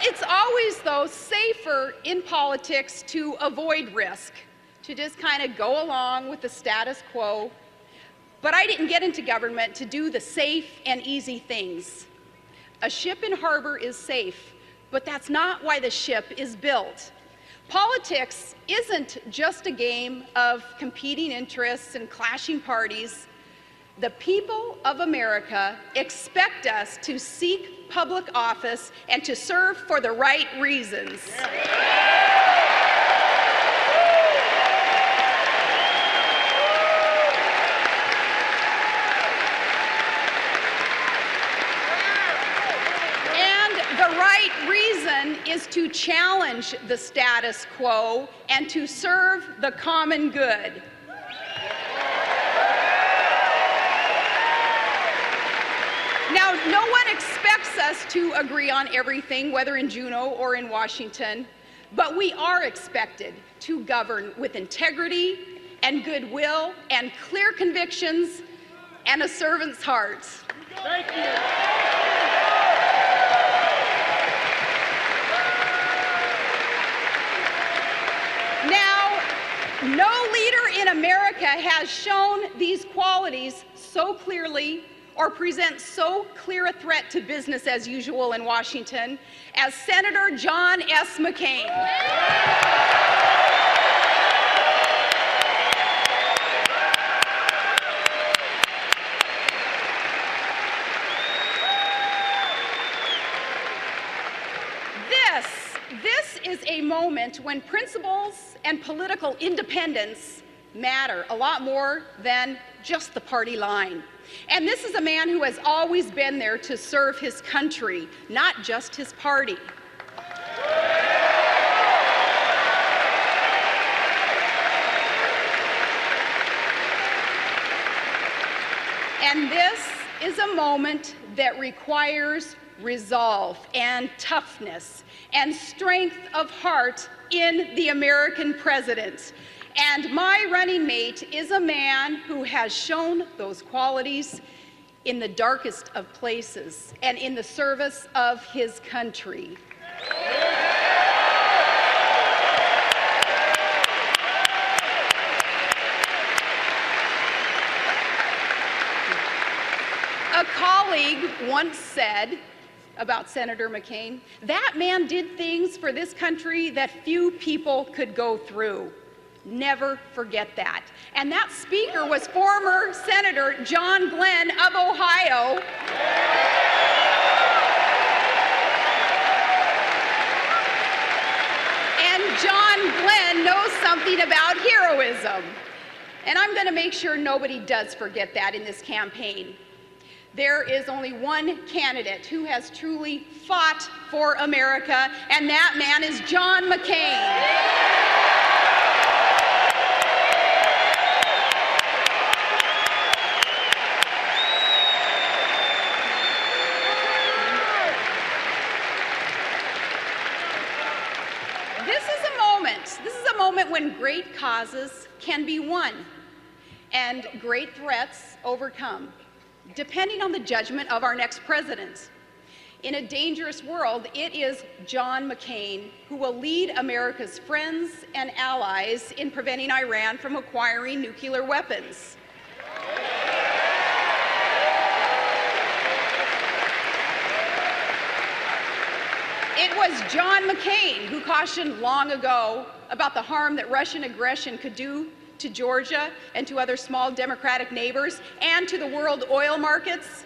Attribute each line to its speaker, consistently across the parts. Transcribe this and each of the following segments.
Speaker 1: it's always, though, safer in politics to avoid risk, to just kind of go along with the status quo. But I didn't get into government to do the safe and easy things. A ship in harbor is safe, but that's not why the ship is built. Politics isn't just a game of competing interests and clashing parties. The people of America expect us to seek public office and to serve for the right reasons. The right reason is to challenge the status quo and to serve the common good. Now, no one expects us to agree on everything, whether in Juneau or in Washington, but we are expected to govern with integrity and goodwill and clear convictions and a servant's heart.
Speaker 2: Thank you.
Speaker 1: Now, no leader in America has shown these qualities so clearly or presents so clear a threat to business as usual in Washington as Senator John S. McCain. This is a moment when principles and political independence matter a lot more than just the party line. And this is a man who has always been there to serve his country, not just his party. And this is a moment that requires resolve and toughness and strength of heart in the American president. And my running mate is a man who has shown those qualities in the darkest of places and in the service of his country. A colleague once said about Senator McCain, that man did things for this country that few people could go through. Never forget that. And that speaker was former Senator John Glenn of Ohio. And John Glenn knows something about heroism. And I'm going to make sure nobody does forget that in this campaign. There is only one candidate who has truly fought for America, and that man is John McCain. This is a moment when great causes can be won and great threats overcome, depending on the judgment of our next president. In a dangerous world, it is John McCain who will lead America's friends and allies in preventing Iran from acquiring nuclear weapons. It was John McCain who cautioned long ago about the harm that Russian aggression could do to Georgia and to other small democratic neighbors and to the world oil markets.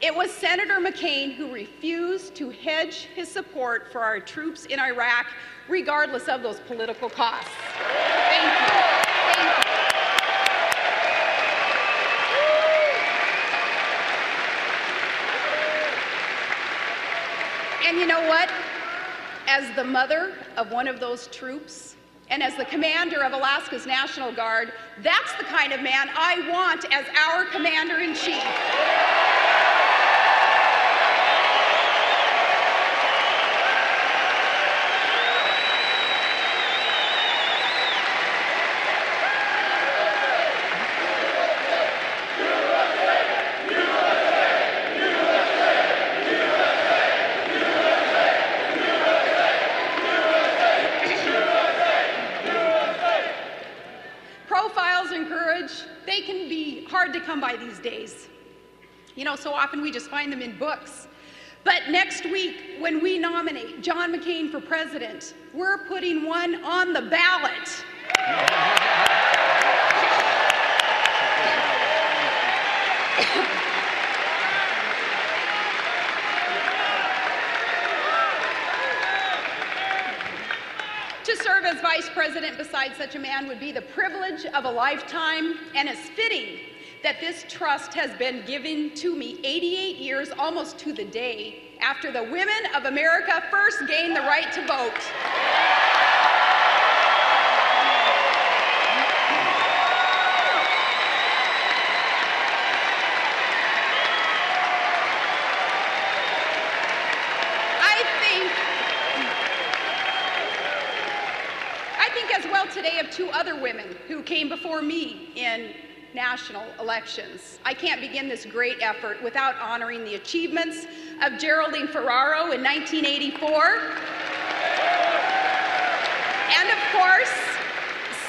Speaker 1: It was Senator McCain who refused to hedge his support for our troops in Iraq, regardless of those political costs. Thank you. Thank you. And you know what? As the mother of one of those troops, and as the commander of Alaska's National Guard, that's the kind of man I want as our commander-in-chief. know, so often we just find them in books. But next week, when we nominate John McCain for president, we're putting one on the ballot. To serve as vice president beside such a man would be the privilege of a lifetime, and it's fitting that this trust has been given to me 88 years, almost to the day, after the women of America first gained the right to vote. I think as well today of two other women who came before me in national elections. I can't begin this great effort without honoring the achievements of Geraldine Ferraro in 1984. And of course,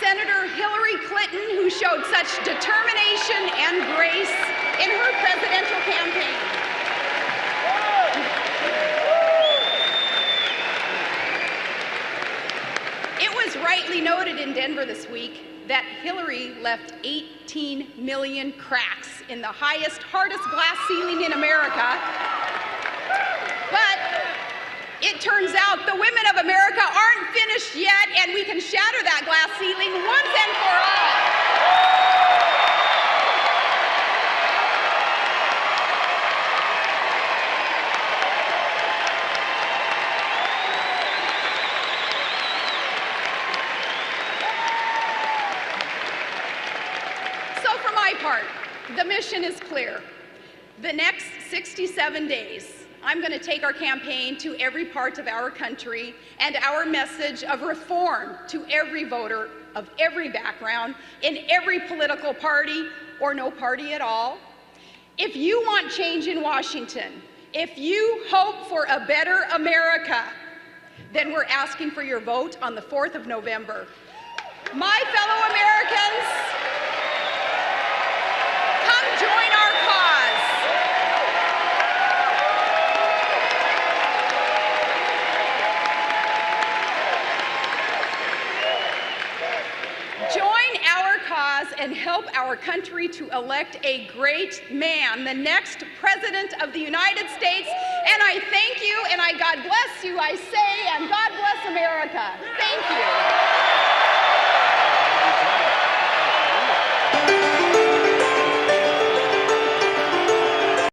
Speaker 1: Senator Hillary Clinton, who showed such determination and grace in her presidential campaign. It was rightly noted in Denver this week that Hillary left 18 million cracks in the highest, hardest glass ceiling in America. But it turns out the women of America aren't finished yet, and we can shatter that glass ceiling once and for all. Part. The mission is clear. The next 67 days, I'm going to take our campaign to every part of our country and our message of reform to every voter of every background, in every political party or no party at all. If you want change in Washington, if you hope for a better America, then we're asking for your vote on the 4th of November. My fellow Americans, join our cause. Join our cause and help our country to elect a great man, the next President of the United States. And I thank you, and God bless you, I say, and God bless America.